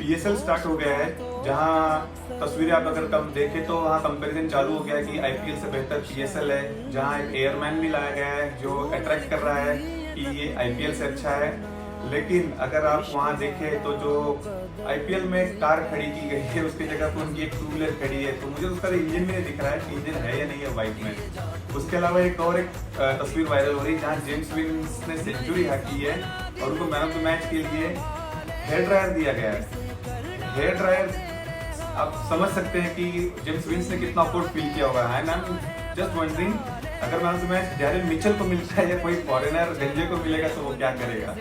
PSL start हो गया है, जहां तस्वीरें आप अगर कम देखें तो वहां कंपैरिजन चालू हो गया है कि आईपीएल से बेहतर पीएसएल है, जहां एक एयरमैन भी लाया गया है जो अट्रैक्ट कर रहा है कि ये आईपीएल से अच्छा है। लेकिन अगर आप वहां देखें तो जो आईपीएल में कार खड़ी की गई है उसकी जगह पर उनकी एक टू व्हीलर खड़ी है, तो मुझे उसका इंजन भी नहीं दिख रहा है कि इंजन है या नहीं है बाइक में। उसके अलावा एक तस्वीर वायरल हो रही है जहाँ जेम्स विंस ने सेंचुरी हाकी है और उनको मैन ऑफ द मैच के लिए हेयर ड्रायर दिया गया है। हेयर ड्रायर आप समझ सकते हैं कि जेम्स विंस ने कितना अफोर्ड फील किया होगा। आई एम जस्ट वंडरिंग, अगर man of the match Darren Mitchell को मिलता है या कोई फॉरेनर गंजे को मिलेगा तो वो क्या करेगा।